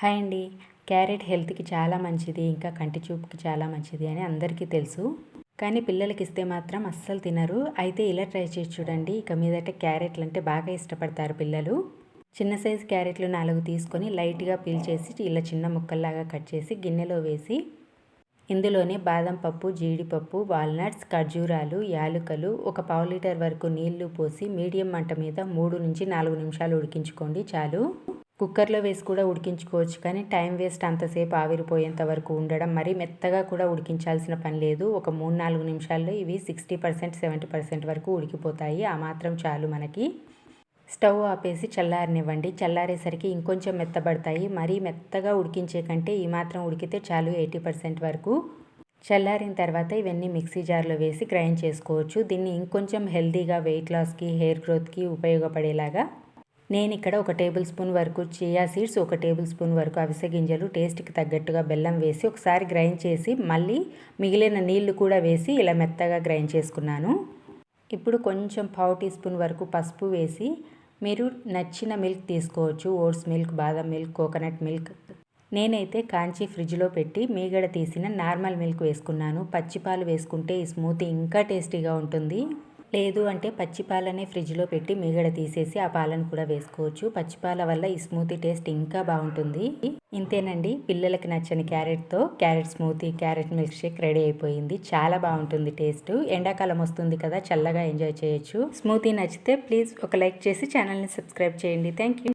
Hi అండి. Carrot హెల్త్‌కి చాలా మంచిది. ఇంకా కంటి చూపుకి చాలా మంచిది అని అందరికీ తెలుసు. కానీ పిల్లలకి ఇస్తే మాత్రం అస్సలు తినరు. అయితే ఇలా ట్రై చేసి చూడండి. ఇక మీదట క్యారెట్లు అంటే బాగా ఇష్టపడతారు పిల్లలు. చిన్న సైజు క్యారెట్లు 4 తీసుకొని లైట్‌గా పీల్ చేసి ఇలా చిన్న ముక్కల్లాగా కట్ చేసి గిన్నెలో వేసి ఇందులోనే బాదం పప్పు, జీడిపప్పు, వాల్నట్స్, ఖర్జూరాలు, యాలుకలు, ఒక పావు లీటర్ వరకు నీళ్లు పోసి మీడియం మంట మీద 3-4 నిమిషాలు ఉడికించుకోండి చాలు. కుక్కర్లో వేసి కూడా ఉడికించుకోవచ్చు, కానీ టైం వేస్ట్. అంతసేపు ఆవిరిపోయేంత వరకు ఉండడం, మరీ మెత్తగా కూడా ఉడికించాల్సిన పని లేదు. ఒక 3-4 నిమిషాల్లో ఇవి 60%, 70% వరకు ఉడికిపోతాయి. ఆ మాత్రం చాలు మనకి. స్టవ్ ఆపేసి చల్లారనివ్వండి. చల్లారేసరికి ఇంకొంచెం మెత్తబడతాయి. మరీ మెత్తగా ఉడికించే కంటే ఈ మాత్రం ఉడికితే చాలు 80% వరకు. చల్లారిన తర్వాత ఇవన్నీ మిక్సీ జార్లో వేసి గ్రైండ్ చేసుకోవచ్చు. దీన్ని ఇంకొంచెం హెల్తీగా వెయిట్ లాస్కి, హెయిర్ గ్రోత్కి ఉపయోగపడేలాగా నేను ఇక్కడ 1 టేబుల్ స్పూన్ వరకు చియా సీడ్స్, 1 టేబుల్ స్పూన్ వరకు అవిసె గింజలు, టేస్ట్కి తగ్గట్టుగా బెల్లం వేసి ఒకసారి గ్రైండ్ చేసి మళ్ళీ మిగిలిన నీళ్లు కూడా వేసి ఇలా మెత్తగా గ్రైండ్ చేసుకున్నాను. ఇప్పుడు కొంచెం పావు టీ స్పూన్ వరకు పసుపు వేసి మీరు నచ్చిన మిల్క్ తీసుకోవచ్చు. ఓట్స్ మిల్క్, బాదం మిల్క్, కోకోనట్ మిల్క్. నేనైతే కాంచి ఫ్రిడ్జ్లో పెట్టి మీగడ తీసిన నార్మల్ మిల్క్ వేసుకున్నాను. పచ్చిపాలు వేసుకుంటే ఈ స్మూతీ ఇంకా టేస్టీగా ఉంటుంది. లేదు అంటే పచ్చిపాలనే ఫ్రిడ్జ్లో పెట్టి మీగడ తీసేసి ఆ పాలను కూడా వేసుకోవచ్చు. పచ్చిపాల వల్ల ఈ స్మూతీ టేస్ట్ ఇంకా బాగుంటుంది. ఇంతేనండి, పిల్లలకి నచ్చని carrot smoothie, carrot milk shake ready అయిపోయింది. చాలా బాగుంటుంది టేస్ట్. ఎండాకాలం వస్తుంది కదా, చల్లగా ఎంజాయ్ చేయొచ్చు. స్మూతీ నచ్చితే ప్లీజ్ ఒక లైక్ చేసి ఛానల్ని సబ్స్క్రైబ్ చేయండి. Thank you.